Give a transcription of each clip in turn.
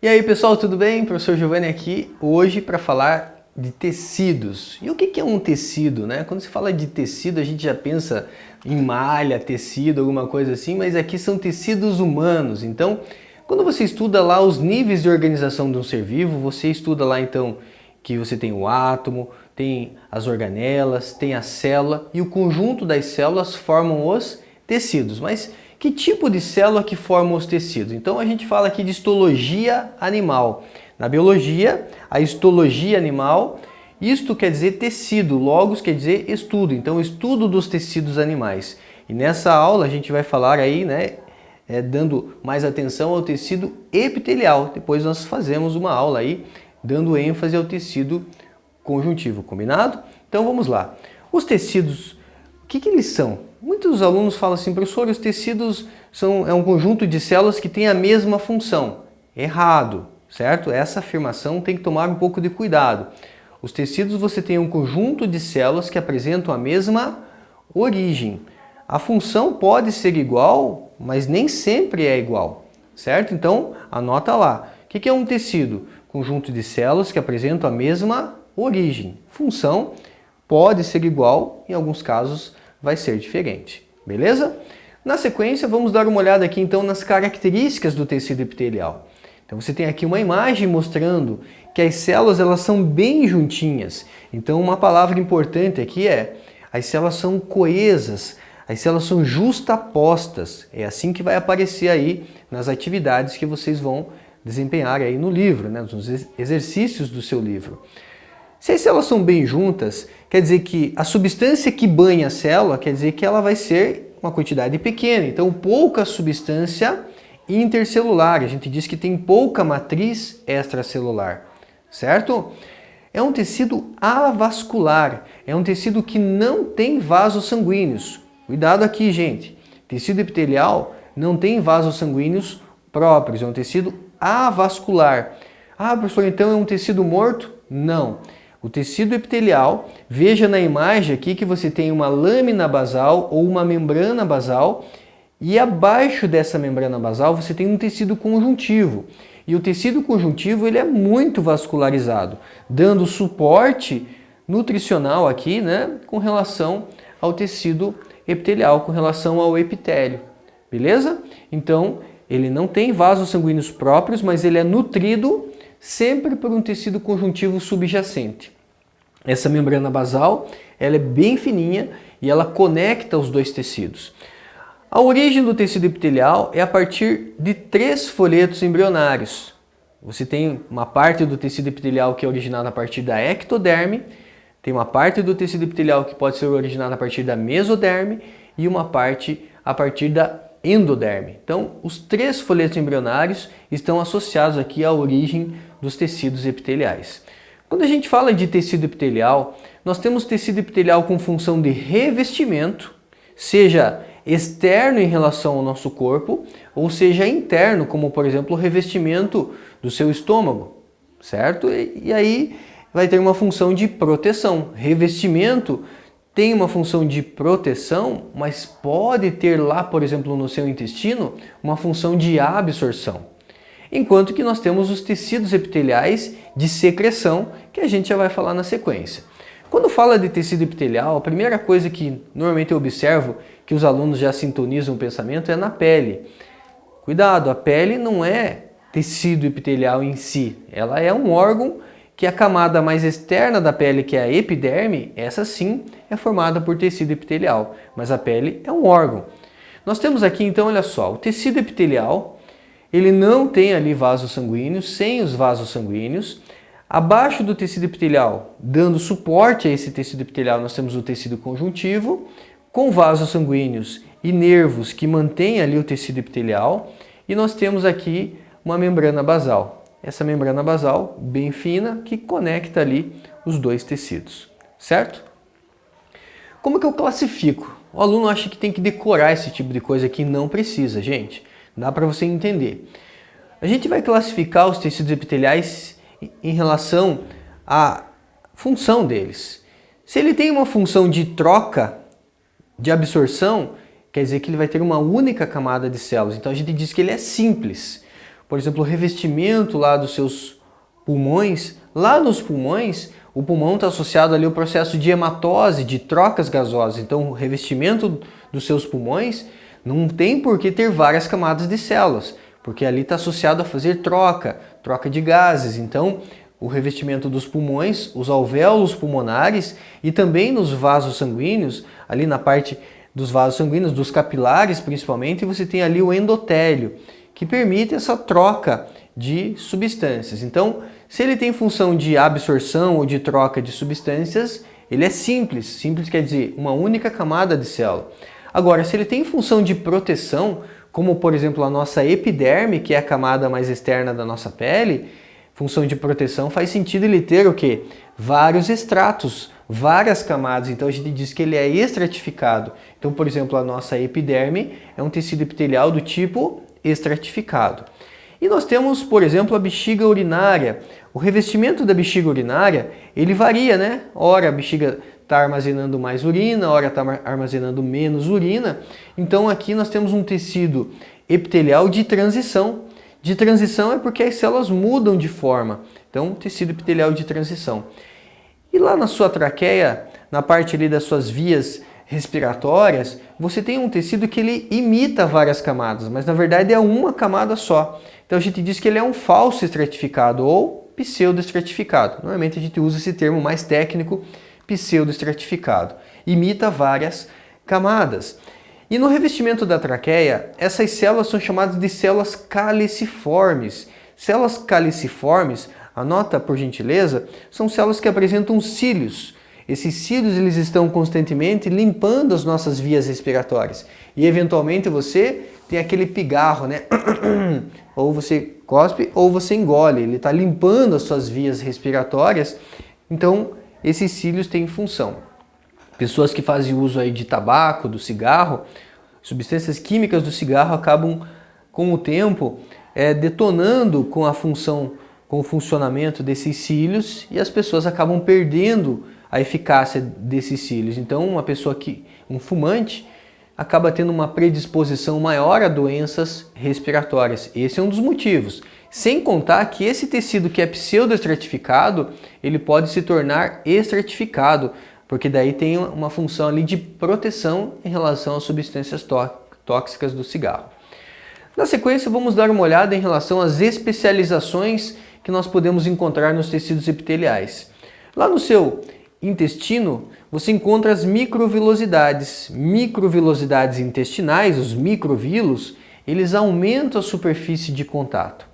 E aí pessoal, tudo bem? Professor Giovanni aqui, hoje para falar de tecidos. E o que é um tecido, né? Quando se fala de tecido, a gente já pensa em malha, tecido, alguma coisa assim, mas aqui são tecidos humanos. Então, quando você estuda lá os níveis de organização de um ser vivo, você estuda lá então que você tem o átomo, tem as organelas, tem a célula e o conjunto das células formam os tecidos. Mas que tipo de célula que forma os tecidos? Então a gente fala aqui de histologia animal. Na biologia, a histologia animal, isto quer dizer tecido, logos quer dizer estudo, então estudo dos tecidos animais. E nessa aula a gente vai falar aí, né, dando mais atenção ao tecido epitelial. Depois nós fazemos uma aula aí, dando ênfase ao tecido conjuntivo, combinado? Então vamos lá. Os tecidos, o que eles são? Muitos alunos falam assim, professor, os tecidos é um conjunto de células que tem a mesma função. Errado, certo? Essa afirmação tem que tomar um pouco de cuidado. Os tecidos você tem um conjunto de células que apresentam a mesma origem. A função pode ser igual, mas nem sempre é igual, certo? Então, anota lá. O que é um tecido? Conjunto de células que apresentam a mesma origem. Função pode ser igual, em alguns casos vai ser diferente, beleza? Na sequência, vamos dar uma olhada aqui então nas características do tecido epitelial. Então você tem aqui uma imagem mostrando que as células elas são bem juntinhas. Então uma palavra importante aqui é, as células são coesas, as células são justapostas. É assim que vai aparecer aí nas atividades que vocês vão desempenhar aí no livro, né, nos exercícios do seu livro. Se as células são bem juntas, quer dizer que a substância que banha a célula, quer dizer que ela vai ser uma quantidade pequena. Então, pouca substância intercelular. A gente diz que tem pouca matriz extracelular, certo? É um tecido avascular. É um tecido que não tem vasos sanguíneos. Cuidado aqui, gente. Tecido epitelial não tem vasos sanguíneos próprios. É um tecido avascular. Ah, professor, então é um tecido morto? Não. O tecido epitelial, veja na imagem aqui que você tem uma lâmina basal ou uma membrana basal e abaixo dessa membrana basal você tem um tecido conjuntivo. E o tecido conjuntivo ele é muito vascularizado, dando suporte nutricional aqui, né, com relação ao tecido epitelial, com relação ao epitélio. Beleza? Então, ele não tem vasos sanguíneos próprios, mas ele é nutrido sempre por um tecido conjuntivo subjacente. Essa membrana basal ela é bem fininha e ela conecta os dois tecidos. A origem do tecido epitelial é a partir de 3 folhetos embrionários. Você tem uma parte do tecido epitelial que é originada a partir da ectoderme, tem uma parte do tecido epitelial que pode ser originada a partir da mesoderme e uma parte a partir da endoderme. Então, os 3 folhetos embrionários estão associados aqui à origem dos tecidos epiteliais. Quando a gente fala de tecido epitelial, nós temos tecido epitelial com função de revestimento, seja externo em relação ao nosso corpo, ou seja interno, como por exemplo o revestimento do seu estômago, certo? E aí vai ter uma função de proteção. Revestimento tem uma função de proteção, mas pode ter lá, por exemplo, no seu intestino, uma função de absorção. Enquanto que nós temos os tecidos epiteliais de secreção, que a gente já vai falar na sequência. Quando fala de tecido epitelial, a primeira coisa que normalmente eu observo, que os alunos já sintonizam o pensamento, é na pele. Cuidado, a pele não é tecido epitelial em si, ela é um órgão que a camada mais externa da pele, que é a epiderme, essa sim é formada por tecido epitelial, mas a pele é um órgão. Nós temos aqui então, olha só, o tecido epitelial, ele não tem ali vasos sanguíneos, sem os vasos sanguíneos. Abaixo do tecido epitelial, dando suporte a esse tecido epitelial, nós temos o tecido conjuntivo, com vasos sanguíneos e nervos que mantêm ali o tecido epitelial. E nós temos aqui uma membrana basal. Essa membrana basal, bem fina, que conecta ali os dois tecidos, certo? Como que eu classifico? O aluno acha que tem que decorar esse tipo de coisa aqui, não precisa, gente. Dá para você entender. A gente vai classificar os tecidos epiteliais em relação à função deles. Se ele tem uma função de troca, de absorção, quer dizer que ele vai ter uma única camada de células. Então a gente diz que ele é simples. por exemplo, o revestimento lá dos seus pulmões. Lá nos pulmões, o pulmão está associado ali ao processo de hematose, de trocas gasosas. Então, o revestimento dos seus pulmões não tem por que ter várias camadas de células, porque ali está associado a fazer troca de gases. Então, o revestimento dos pulmões, os alvéolos pulmonares e também nos vasos sanguíneos, ali na parte dos vasos sanguíneos, dos capilares principalmente, você tem ali o endotélio, que permite essa troca de substâncias. Então, se ele tem função de absorção ou de troca de substâncias, ele é simples. Simples quer dizer uma única camada de célula. Agora, se ele tem função de proteção, como por exemplo a nossa epiderme, que é a camada mais externa da nossa pele, função de proteção, faz sentido ele ter o quê? Vários estratos, várias camadas. Então a gente diz que ele é estratificado. Então, por exemplo, a nossa epiderme é um tecido epitelial do tipo estratificado. E nós temos, por exemplo, a bexiga urinária. O revestimento da bexiga urinária, ele varia, né? Ora a bexiga está armazenando mais urina, ora está armazenando menos urina. Então aqui nós temos um tecido epitelial de transição. De transição é porque as células mudam de forma. Então, tecido epitelial de transição. E lá na sua traqueia, na parte ali das suas vias respiratórias, você tem um tecido que ele imita várias camadas, mas na verdade é uma camada só. Então a gente diz que ele é um falso estratificado ou pseudoestratificado. Normalmente a gente usa esse termo mais técnico, pseudoestratificado. Imita várias camadas. E no revestimento da traqueia, essas células são chamadas de células caliciformes. Células caliciformes, anota por gentileza, são células que apresentam cílios. Esses cílios eles estão constantemente limpando as nossas vias respiratórias. E eventualmente você tem aquele pigarro, né? Ou você cospe ou você engole. Ele está limpando as suas vias respiratórias. Então, esses cílios têm função. Pessoas que fazem uso aí de tabaco, do cigarro, substâncias químicas do cigarro acabam com o tempo detonando com a função, com o funcionamento desses cílios e as pessoas acabam perdendo a eficácia desses cílios. Então, um fumante acaba tendo uma predisposição maior a doenças respiratórias. Esse é um dos motivos. Sem contar que esse tecido que é pseudoestratificado, ele pode se tornar estratificado, porque daí tem uma função ali de proteção em relação às substâncias tóxicas do cigarro. Na sequência, vamos dar uma olhada em relação às especializações que nós podemos encontrar nos tecidos epiteliais. Lá no seu intestino, você encontra as microvilosidades. Microvilosidades intestinais, os microvilos, eles aumentam a superfície de contato.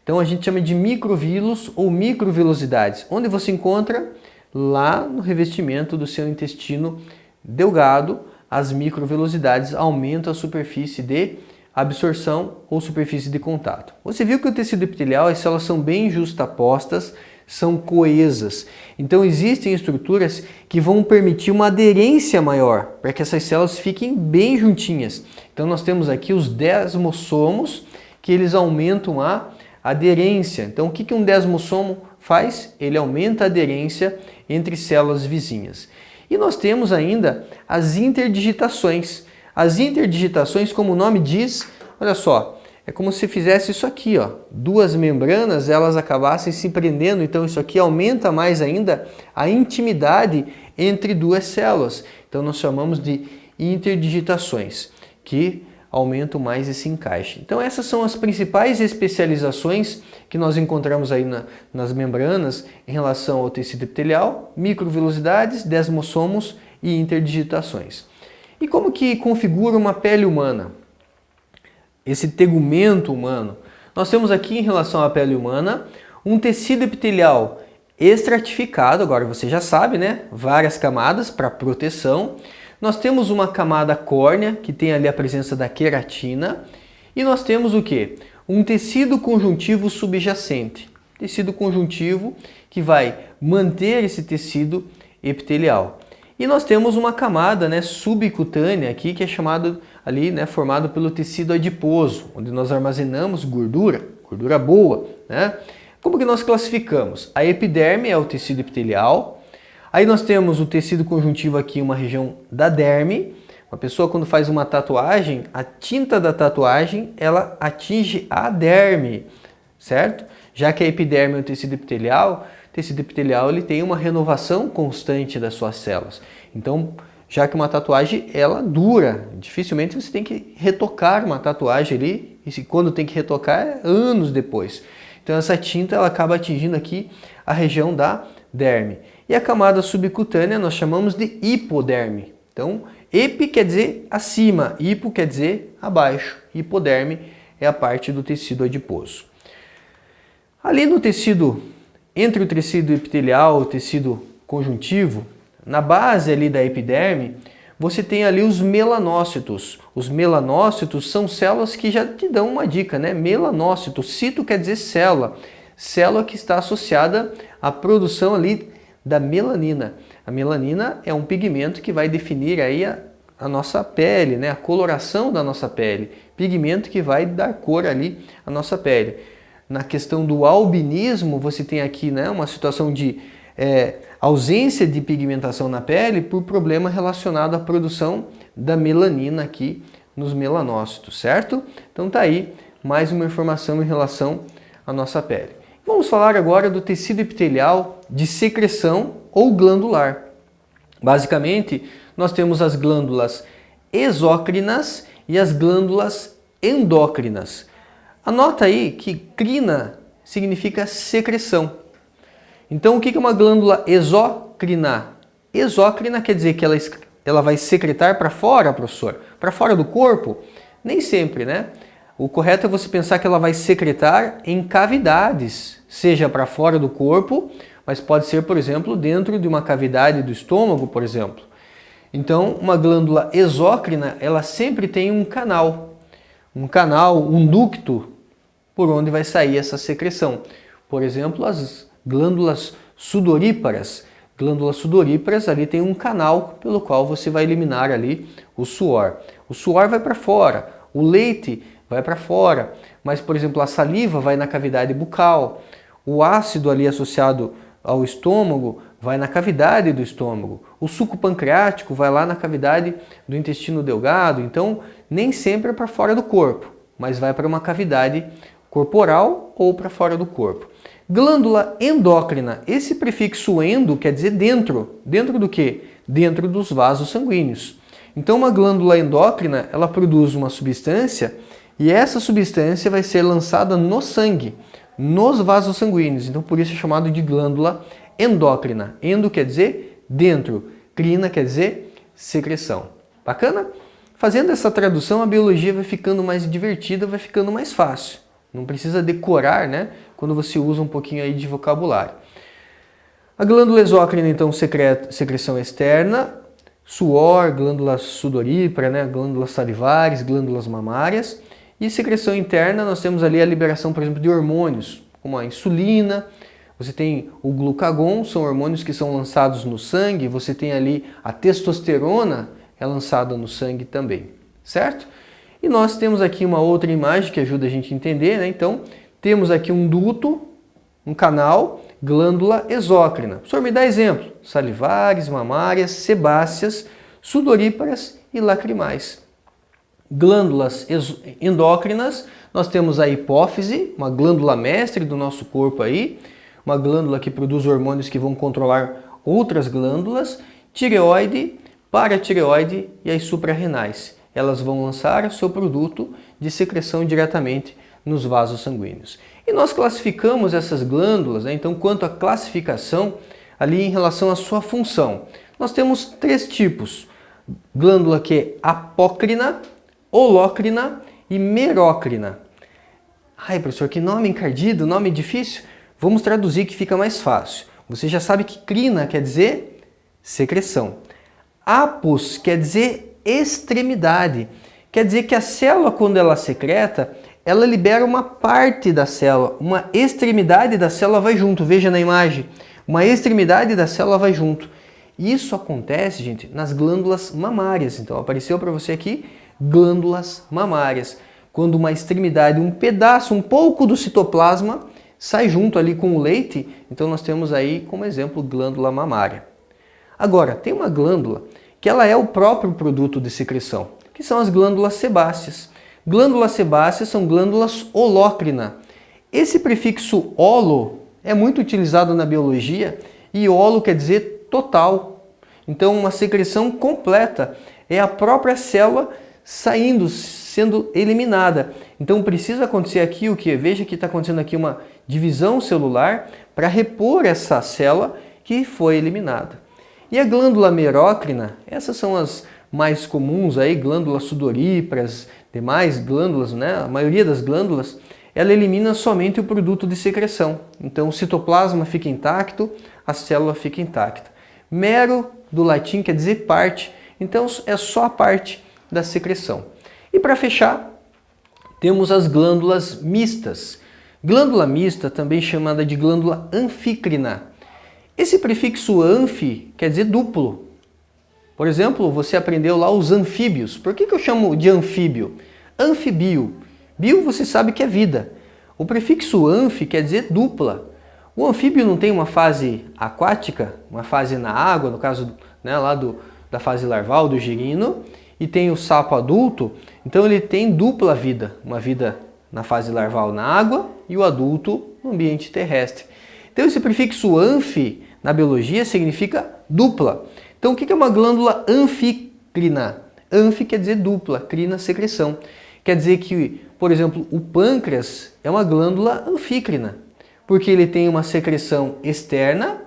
Então a gente chama de microvilos ou microvilosidades, onde você encontra lá no revestimento do seu intestino delgado, as microvilosidades aumentam a superfície de absorção ou superfície de contato. Você viu que o tecido epitelial, as células são bem justapostas, são coesas. Então existem estruturas que vão permitir uma aderência maior, para que essas células fiquem bem juntinhas. Então nós temos aqui os desmossomos, que eles aumentam a aderência. Então o que um desmossomo faz? Ele aumenta a aderência entre células vizinhas. E nós temos ainda as interdigitações. As interdigitações, como o nome diz, olha só, é como se fizesse isso aqui, ó. Duas membranas, elas acabassem se prendendo, então isso aqui aumenta mais ainda a intimidade entre duas células. Então nós chamamos de interdigitações, que aumentam mais esse encaixe. Então essas são as principais especializações que nós encontramos aí nas membranas em relação ao tecido epitelial: microvilosidades, desmossomos e interdigitações. E como que configura uma pele humana? Esse tegumento humano. Nós temos aqui em relação à pele humana um tecido epitelial estratificado, agora você já sabe, né? Várias camadas para proteção. Nós temos uma camada córnea, que tem ali a presença da queratina, e nós temos o quê? Um tecido conjuntivo subjacente. Tecido conjuntivo que vai manter esse tecido epitelial. E nós temos uma camada, né, subcutânea aqui, que é chamado ali, né, formado pelo tecido adiposo, onde nós armazenamos gordura boa, né? Como que nós classificamos? A epiderme é o tecido epitelial. Aí nós temos o tecido conjuntivo aqui, uma região da derme. Uma pessoa quando faz uma tatuagem, a tinta da tatuagem, ela atinge a derme. certo? Já que a epiderme é o tecido epitelial ele tem uma renovação constante das suas células. Então, já que uma tatuagem ela dura, dificilmente você tem que retocar uma tatuagem ali, e quando tem que retocar é anos depois. Então essa tinta ela acaba atingindo aqui a região da derme. E a camada subcutânea nós chamamos de hipoderme. Então, epi quer dizer acima, hipo quer dizer abaixo. Hipoderme é a parte do tecido adiposo. Ali no tecido, entre o tecido epitelial e o tecido conjuntivo, na base ali da epiderme, você tem ali os melanócitos. Os melanócitos são células que já te dão uma dica, né? Melanócito, cito quer dizer célula. Célula que está associada à produção ali da melanina. A melanina é um pigmento que vai definir aí a nossa pele, né? A coloração da nossa pele. Pigmento que vai dar cor ali à nossa pele. Na questão do albinismo, você tem aqui, né, uma situação de ausência de pigmentação na pele por problema relacionado à produção da melanina aqui nos melanócitos, certo? Então tá aí mais uma informação em relação à nossa pele. Vamos falar agora do tecido epitelial de secreção ou glandular. Basicamente, nós temos as glândulas exócrinas e as glândulas endócrinas. Anota aí que crina significa secreção. Então, o que é uma glândula exócrina? Exócrina quer dizer que ela vai secretar para fora, professor? Para fora do corpo? Nem sempre, né? O correto é você pensar que ela vai secretar em cavidades, seja para fora do corpo, mas pode ser, por exemplo, dentro de uma cavidade do estômago, por exemplo. Então, uma glândula exócrina, ela sempre tem um canal, um ducto, por onde vai sair essa secreção. Por exemplo, as glândulas sudoríparas. Glândulas sudoríparas ali tem um canal pelo qual você vai eliminar ali o suor. O suor vai para fora, o leite vai para fora, mas, por exemplo, a saliva vai na cavidade bucal, o ácido ali associado ao estômago vai na cavidade do estômago, o suco pancreático vai lá na cavidade do intestino delgado. Então, nem sempre é para fora do corpo, mas vai para uma cavidade corporal ou para fora do corpo. Glândula endócrina, esse prefixo endo quer dizer dentro. Dentro do quê? Dentro dos vasos sanguíneos. Então uma glândula endócrina, ela produz uma substância e essa substância vai ser lançada no sangue, nos vasos sanguíneos. Então por isso é chamado de glândula endócrina. Endo quer dizer dentro, crina quer dizer secreção. Bacana? Fazendo essa tradução, a biologia vai ficando mais divertida, vai ficando mais fácil. Não precisa decorar, né? Quando você usa um pouquinho aí de vocabulário. A glândula exócrina, então, secreção externa, suor, glândula sudorípara, né? Glândulas salivares, glândulas mamárias. E secreção interna, nós temos ali a liberação, por exemplo, de hormônios, como a insulina. Você tem o glucagon, são hormônios que são lançados no sangue. Você tem ali a testosterona, é lançada no sangue também, certo? E nós temos aqui uma outra imagem que ajuda a gente a entender, né? Então, temos aqui um duto, um canal, glândula exócrina. O senhor me dá exemplo: salivares, mamárias, sebáceas, sudoríparas e lacrimais. Glândulas endócrinas, nós temos a hipófise, uma glândula mestre do nosso corpo aí, uma glândula que produz hormônios que vão controlar outras glândulas, tireoide, paratireoide e as suprarrenais. Elas vão lançar o seu produto de secreção diretamente nos vasos sanguíneos. E nós classificamos essas glândulas, né? Então, quanto à classificação, ali em relação à sua função, nós temos 3 tipos. Glândula que é apócrina, holócrina e merócrina. Ai, professor, que nome encardido, nome difícil? Vamos traduzir que fica mais fácil. Você já sabe que crina quer dizer secreção. Apos quer dizer extremidade. Quer dizer que a célula, quando ela secreta, ela libera uma parte da célula, uma extremidade da célula vai junto. Veja na imagem, uma extremidade da célula vai junto. Isso acontece, gente, nas glândulas mamárias. Então apareceu para você aqui glândulas mamárias. Quando uma extremidade, um pedaço, um pouco do citoplasma sai junto ali com o leite, então nós temos aí como exemplo glândula mamária. Agora, tem uma glândula que ela é o próprio produto de secreção, que são as glândulas sebáceas. Glândulas sebáceas são glândulas holócrina. Esse prefixo olo é muito utilizado na biologia e olo quer dizer total. Então, uma secreção completa é a própria célula saindo, sendo eliminada. Então, precisa acontecer aqui o que? Veja que está acontecendo aqui uma divisão celular para repor essa célula que foi eliminada. E a glândula merócrina, essas são as mais comuns aí, glândulas sudoríparas, demais glândulas, né? A maioria das glândulas, ela elimina somente o produto de secreção. Então o citoplasma fica intacto, a célula fica intacta. Mero, do latim, quer dizer parte, então é só a parte da secreção. E para fechar, temos as glândulas mistas. Glândula mista, também chamada de glândula anfícrina. Esse prefixo anfi quer dizer duplo. Por exemplo, você aprendeu lá os anfíbios. Por que eu chamo de anfíbio? Anfibio. Bio você sabe que é vida. O prefixo anfi quer dizer dupla. O anfíbio não tem uma fase aquática, uma fase na água, no caso, né, lá da fase larval, do girino, e tem o sapo adulto, então ele tem dupla vida. Uma vida na fase larval na água e o adulto no ambiente terrestre. Então esse prefixo anfi na biologia significa dupla. Então o que é uma glândula anfícrina? Anfi quer dizer dupla, crina, secreção. Quer dizer que, por exemplo, o pâncreas é uma glândula anfícrina, porque ele tem uma secreção externa,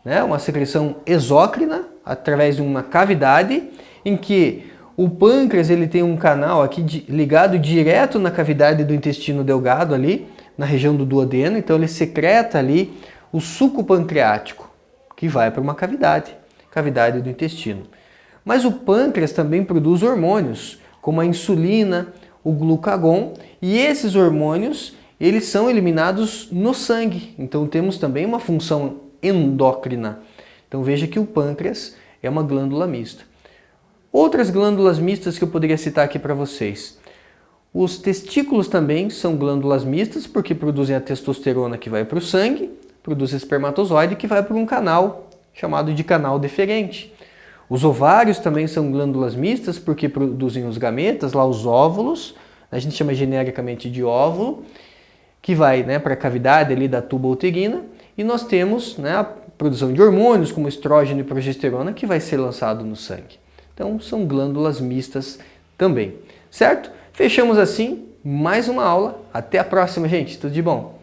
né, uma secreção exócrina, através de uma cavidade, em que o pâncreas ele tem um canal aqui ligado direto na cavidade do intestino delgado ali, na região do duodeno, então ele secreta ali o suco pancreático, que vai para uma cavidade do intestino. Mas o pâncreas também produz hormônios, como a insulina, o glucagon, e esses hormônios, eles são eliminados no sangue. Então temos também uma função endócrina. Então veja que o pâncreas é uma glândula mista. Outras glândulas mistas que eu poderia citar aqui para vocês. Os testículos também são glândulas mistas, porque produzem a testosterona que vai para o sangue, produz espermatozoide que vai para um canal chamado de canal deferente. Os ovários também são glândulas mistas porque produzem os gametas, lá os óvulos, a gente chama genericamente de óvulo, que vai, né, para a cavidade ali da tuba uterina, e nós temos, né, a produção de hormônios como estrógeno e progesterona que vai ser lançado no sangue. Então são glândulas mistas também, certo? Fechamos assim mais uma aula. Até a próxima, gente. Tudo de bom!